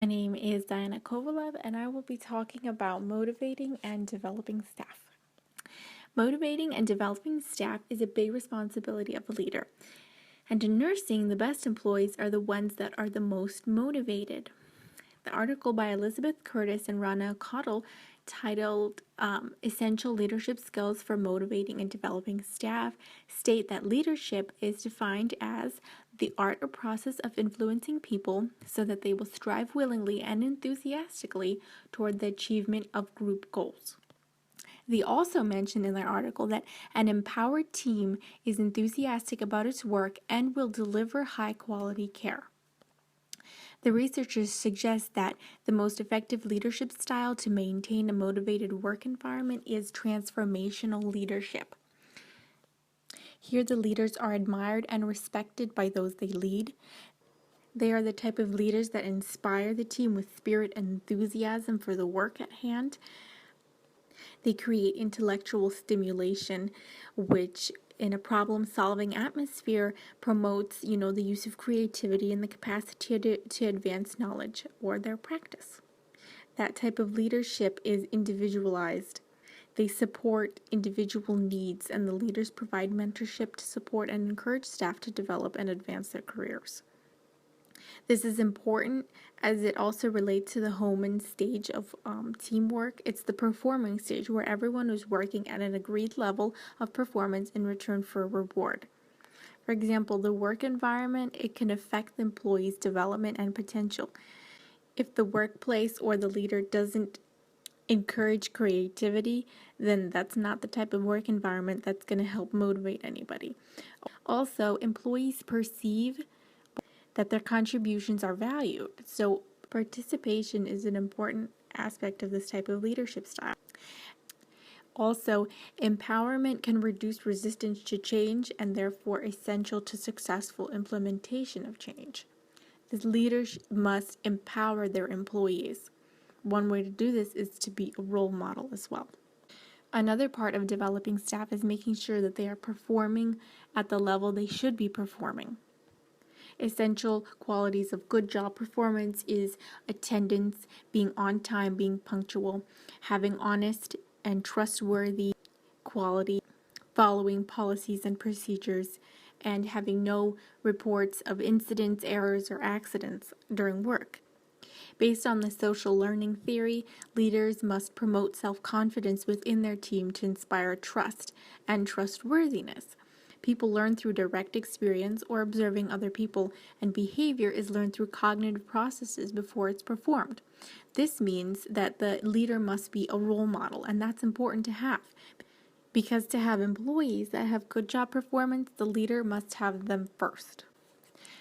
My name is Diana Kovalev, and I will be talking about motivating and developing staff. Motivating and developing staff is a big responsibility of a leader. And in nursing, the best employees are the ones that are the most motivated. The article by Elizabeth Curtis and Rana Cottle titled Essential Leadership Skills for Motivating and Developing Staff state that leadership is defined as the art or process of influencing people so that they will strive willingly and enthusiastically toward the achievement of group goals. They also mentioned in their article that an empowered team is enthusiastic about its work and will deliver high-quality care. The researchers suggest that the most effective leadership style to maintain a motivated work environment is transformational leadership. Here, the leaders are admired and respected by those they lead. They are the type of leaders that inspire the team with spirit and enthusiasm for the work at hand. They create intellectual stimulation, which in a problem-solving atmosphere promotes, the use of creativity and the capacity to advance knowledge or their practice. That type of leadership is individualized. They support individual needs, and the leaders provide mentorship to support and encourage staff to develop and advance their careers. This is important as it also relates to the Hohmann stage of teamwork. It's the performing stage where everyone is working at an agreed level of performance in return for a reward. For example, the work environment, it can affect the employee's development and potential. If the workplace or the leader doesn't encourage creativity, then that's not the type of work environment that's going to help motivate anybody. Also, employees perceive that their contributions are valued. So participation is an important aspect of this type of leadership style. Also, empowerment can reduce resistance to change and therefore essential to successful implementation of change. The leaders must empower their employees. One way to do this is to be a role model as well. Another part of developing staff is making sure that they are performing at the level they should be performing. Essential qualities of good job performance is attendance, being on time, being punctual, having honest and trustworthy quality, following policies and procedures, and having no reports of incidents, errors, or accidents during work. Based on the social learning theory, leaders must promote self-confidence within their team to inspire trust and trustworthiness. People learn through direct experience or observing other people, and behavior is learned through cognitive processes before it's performed. This means that the leader must be a role model, and that's important to have. Because to have employees that have good job performance, the leader must have them first.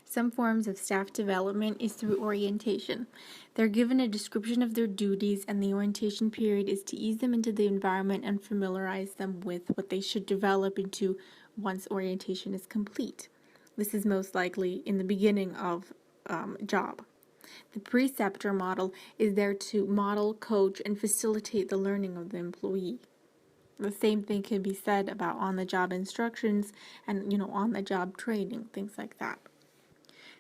Some forms of staff development is through orientation. They're given a description of their duties, and the orientation period is to ease them into the environment and familiarize them with what they should develop into once orientation is complete. This is most likely in the beginning of job. The preceptor model is there to model, coach, and facilitate the learning of the employee. The same thing can be said about on-the-job instructions and, on-the-job training, things like that.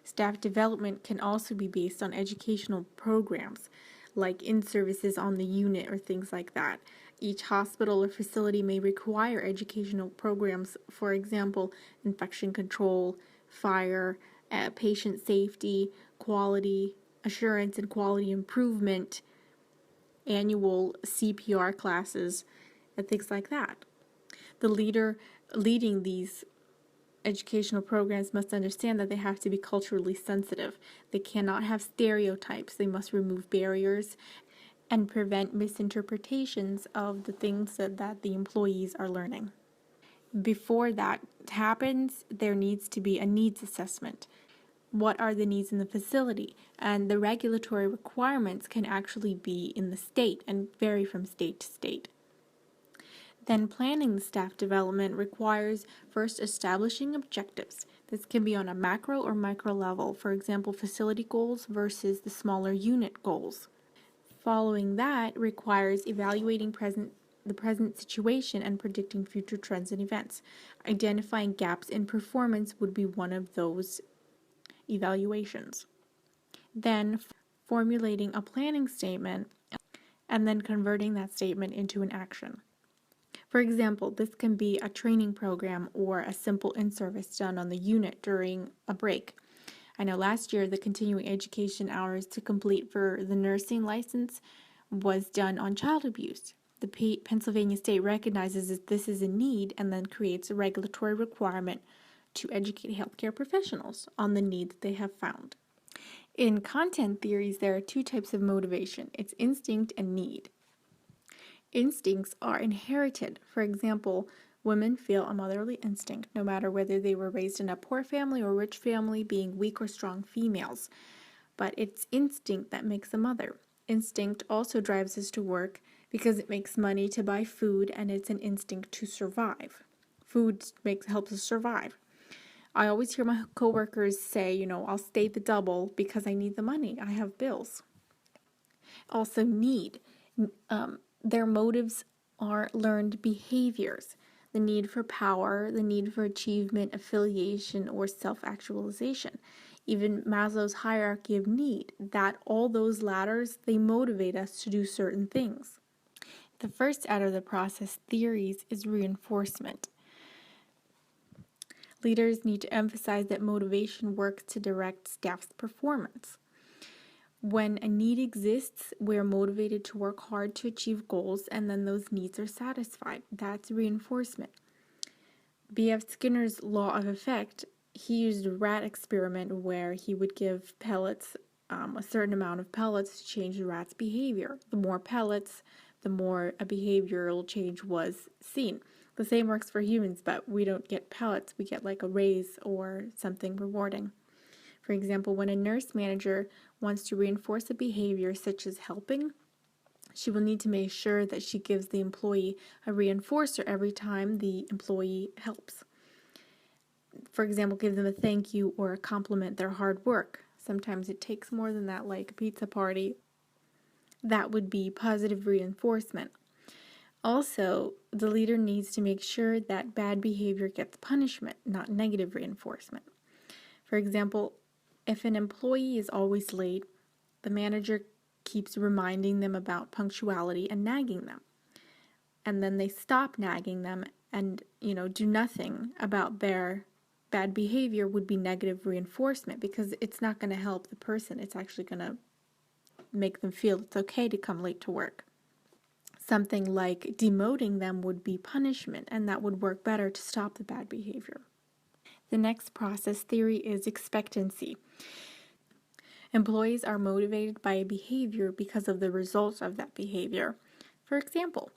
Staff development can also be based on educational programs, like in-services on the unit or things like that. Each hospital or facility may require educational programs, for example, infection control, fire, patient safety, quality assurance and quality improvement, annual CPR classes, and things like that. The leader leading these educational programs must understand that they have to be culturally sensitive. They cannot have stereotypes. They must remove barriers and prevent misinterpretations of the things that the employees are learning. Before that happens, there needs to be a needs assessment. What are the needs in the facility? And the regulatory requirements can actually be in the state and vary from state to state. Then planning the staff development requires first establishing objectives. This can be on a macro or micro level, for example, facility goals versus the smaller unit goals. Following that requires evaluating the present situation and predicting future trends and events. Identifying gaps in performance would be one of those evaluations. Then formulating a planning statement and then converting that statement into an action. For example, this can be a training program or a simple in-service done on the unit during a break. I know last year the continuing education hours to complete for the nursing license was done on child abuse. The Pennsylvania state recognizes that this is a need and then creates a regulatory requirement to educate healthcare professionals on the need that they have found. In content theories, there are two types of motivation. It's instinct and need. Instincts are inherited. For example, women feel a motherly instinct, no matter whether they were raised in a poor family or rich family, being weak or strong females. But it's instinct that makes a mother. Instinct also drives us to work because it makes money to buy food, and it's an instinct to survive. Food helps us survive. I always hear my coworkers say, I'll stay the double because I need the money. I have bills. Also, need. Their motives are learned behaviors. The need for power, the need for achievement, affiliation, or self-actualization. Even Maslow's hierarchy of need, that all those ladders, they motivate us to do certain things. The first out of the process theories is reinforcement. Leaders need to emphasize that motivation works to direct staff's performance. When a need exists, we're motivated to work hard to achieve goals, and then those needs are satisfied. That's reinforcement. B.F. Skinner's law of effect, he used a rat experiment where he would give pellets, a certain amount of pellets to change the rat's behavior. The more pellets, the more a behavioral change was seen. The same works for humans, but we don't get pellets. We get like a raise or something rewarding. For example, when a nurse manager wants to reinforce a behavior such as helping, she will need to make sure that she gives the employee a reinforcer every time the employee helps. For example, give them a thank you or compliment their hard work. Sometimes it takes more than that, like a pizza party. That would be positive reinforcement. Also, the leader needs to make sure that bad behavior gets punishment, not negative reinforcement. For example, if an employee is always late, the manager keeps reminding them about punctuality and nagging them. And then they stop nagging them and, do nothing about their bad behavior would be negative reinforcement because it's not going to help the person. It's actually going to make them feel it's okay to come late to work. Something like demoting them would be punishment, and that would work better to stop the bad behavior. The next process theory is expectancy. Employees are motivated by a behavior because of the results of that behavior. For example,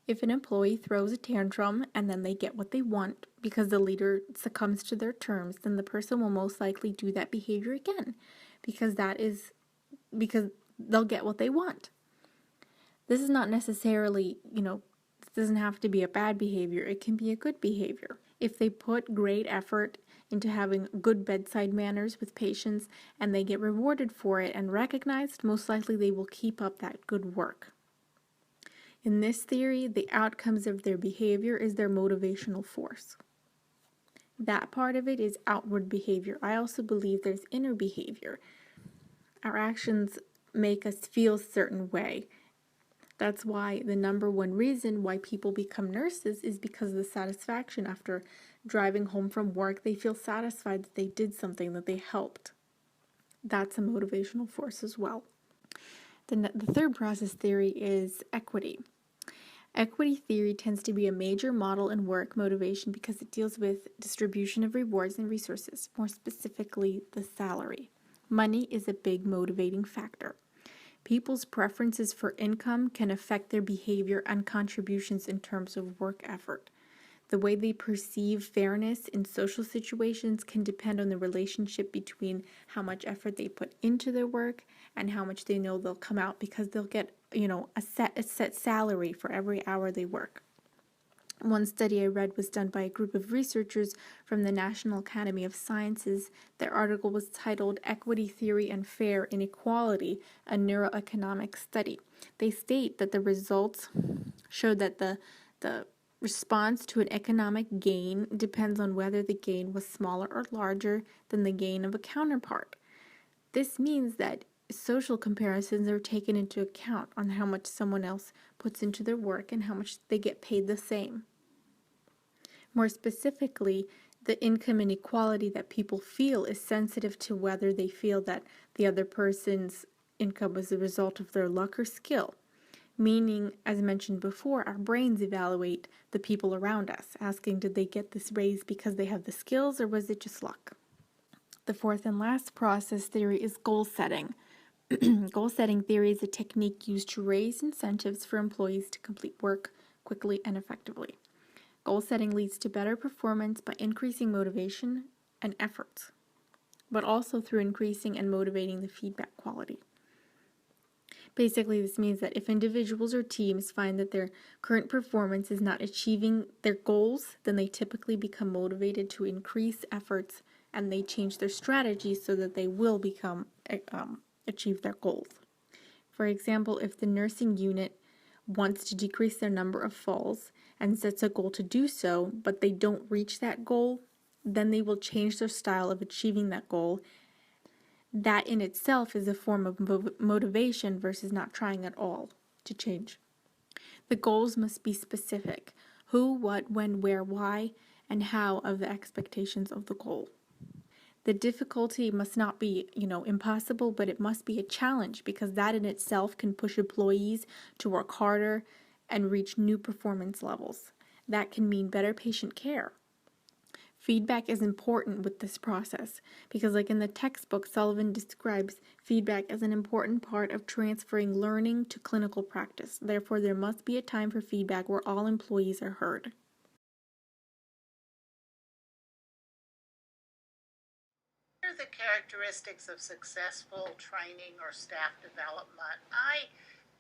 if an employee throws a tantrum and then they get what they want because the leader succumbs to their terms, then the person will most likely do that behavior again because they'll get what they want. This is not necessarily, this doesn't have to be a bad behavior. It can be a good behavior. If they put great effort into having good bedside manners with patients and they get rewarded for it and recognized, most likely they will keep up that good work. In this theory, the outcomes of their behavior is their motivational force. That part of it is outward behavior. I also believe there's inner behavior. Our actions make us feel a certain way. That's why the number one reason why people become nurses is because of the satisfaction after driving home from work. They feel satisfied that they did something, that they helped. That's a motivational force as well. The third process theory is equity. Equity theory tends to be a major model in work motivation because it deals with distribution of rewards and resources, more specifically the salary. Money is a big motivating factor. People's preferences for income can affect their behavior and contributions in terms of work effort. The way they perceive fairness in social situations can depend on the relationship between how much effort they put into their work and how much they know they'll come out because they'll get, a set salary for every hour they work. One study I read was done by a group of researchers from the National Academy of Sciences. Their article was titled Equity Theory and Fair Inequality, a Neuroeconomic Study. They state that the results showed that the response to an economic gain depends on whether the gain was smaller or larger than the gain of a counterpart. This means that social comparisons are taken into account on how much someone else puts into their work and how much they get paid the same. More specifically, the income inequality that people feel is sensitive to whether they feel that the other person's income was a result of their luck or skill. Meaning, as mentioned before, our brains evaluate the people around us, asking did they get this raise because they have the skills or was it just luck? The fourth and last process theory is goal setting. Goal setting theory is a technique used to raise incentives for employees to complete work quickly and effectively. Goal setting leads to better performance by increasing motivation and efforts, but also through increasing and motivating the feedback quality. Basically, this means that if individuals or teams find that their current performance is not achieving their goals, then they typically become motivated to increase efforts and they change their strategies so that they will achieve their goals. For example, if the nursing unit wants to decrease their number of falls and sets a goal to do so, but they don't reach that goal, then they will change their style of achieving that goal. That in itself is a form of motivation versus not trying at all to change. The goals must be specific: who, what, when, where, why, and how of the expectations of the goal. The difficulty must not be, impossible, but it must be a challenge because that in itself can push employees to work harder and reach new performance levels. That can mean better patient care. Feedback is important with this process because, like in the textbook, Sullivan describes feedback as an important part of transferring learning to clinical practice. Therefore, there must be a time for feedback where all employees are heard. What are the characteristics of successful training or staff development? I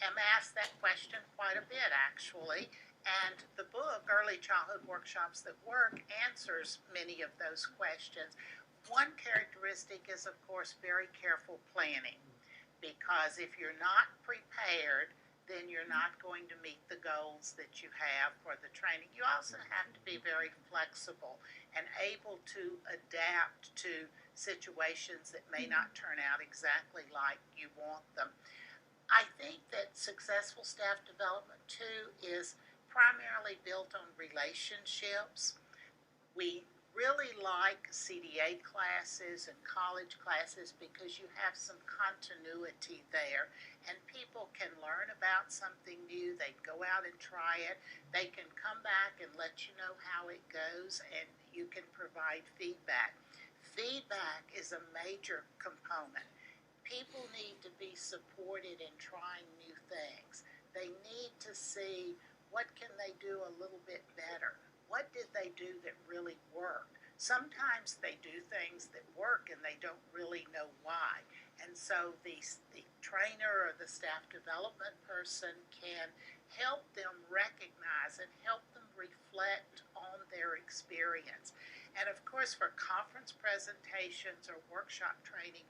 am asked that question quite a bit, actually. And the book, Early Childhood Workshops That Work, answers many of those questions. One characteristic is, of course, very careful planning, because if you're not prepared, then you're not going to meet the goals that you have for the training. You also have to be very flexible and able to adapt to situations that may not turn out exactly like you want them. I think that successful staff development, too, is primarily built on relationships. We really like CDA classes and college classes because you have some continuity there and people can learn about something new. They go out and try it. They can come back and let you know how it goes and you can provide feedback. Feedback is a major component. People need to be supported in trying new things. They need to see what can they do a little bit better. What did they do that really worked? Sometimes they do things that work and they don't really know why. And so the trainer or the staff development person can help them recognize and help them reflect on their experience. And of course, for conference presentations or workshop training,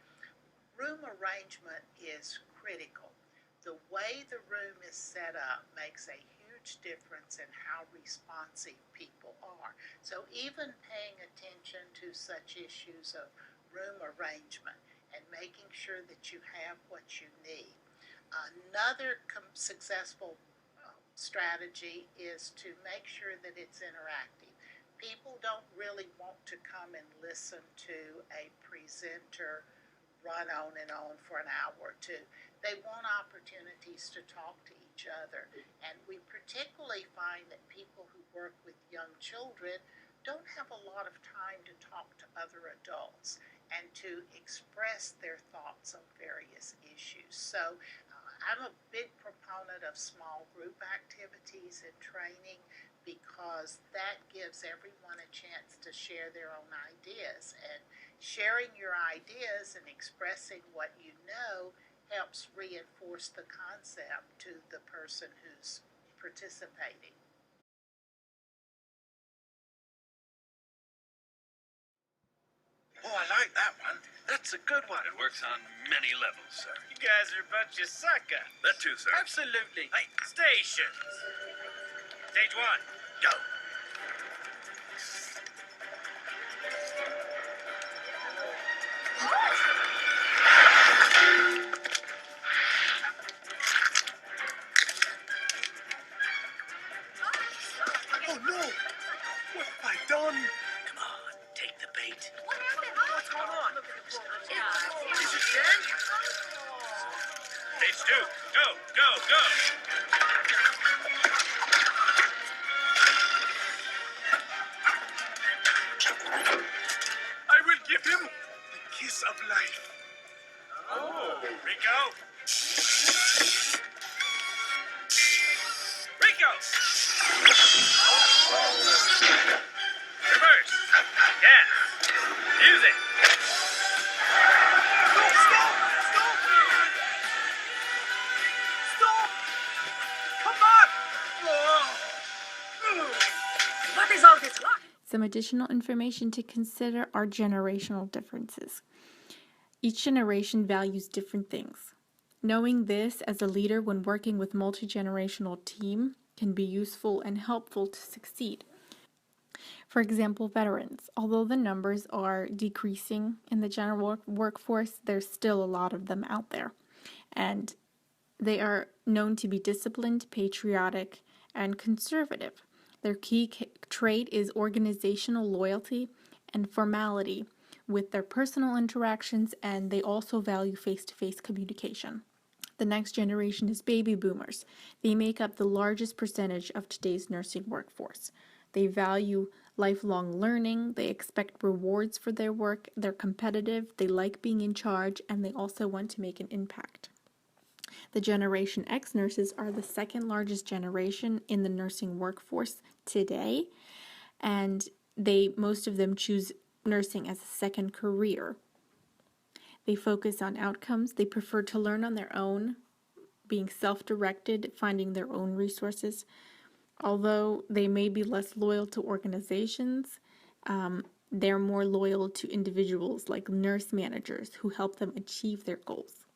room arrangement is critical. The way the room is set up makes a huge difference in how responsive people are. So even paying attention to such issues of room arrangement and making sure that you have what you need. Another successful strategy is to make sure that it's interactive. People don't really want to come and listen to a presenter run on and on for an hour or two. They want opportunities to talk to each other. And we particularly find that people who work with young children don't have a lot of time to talk to other adults and to express their thoughts on various issues. So I'm a big proponent of small group activities and training because that gives everyone a chance to share their own ideas. And sharing your ideas and expressing what you know helps reinforce the concept to the person who's participating. Oh, I like that one. That's a good one. It works on many levels, sir. You guys are a bunch of suckers. That too, sir. Absolutely. Hey, stations. Stage one, go. Phase 2. Go, go, go. I will give him the kiss of life. Oh, Rico. Rico! Reverse. Yes. Music. Stop! Come back! What is all this like? Some additional information to consider are generational differences. Each generation values different things. Knowing this as a leader when working with multi-generational team can be useful and helpful to succeed. For example, veterans. Although the numbers are decreasing in the general workforce, there's still a lot of them out there. And they are known to be disciplined, patriotic, and conservative. Their key trait is organizational loyalty and formality with their personal interactions, and they also value face-to-face communication. The next generation is baby boomers. They make up the largest percentage of today's nursing workforce. They value lifelong learning, they expect rewards for their work, they're competitive, they like being in charge, and they also want to make an impact. The Generation X nurses are the second largest generation in the nursing workforce today, and most of them choose nursing as a second career. They focus on outcomes. They prefer to learn on their own, being self-directed, finding their own resources. Although they may be less loyal to organizations, they're more loyal to individuals like nurse managers who help them achieve their goals.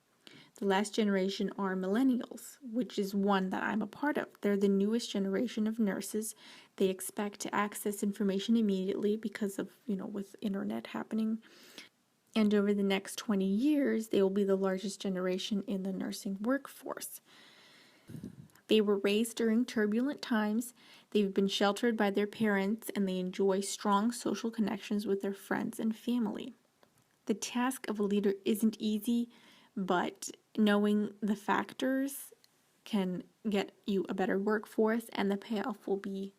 The last generation are millennials, which is one that I'm a part of. They're the newest generation of nurses. They expect to access information immediately because of, with internet happening. And over the next 20 years, they will be the largest generation in the nursing workforce. They were raised during turbulent times. They've been sheltered by their parents, and they enjoy strong social connections with their friends and family. The task of a leader isn't easy, but knowing the factors can get you a better workforce, and the payoff will be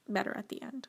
better at the end.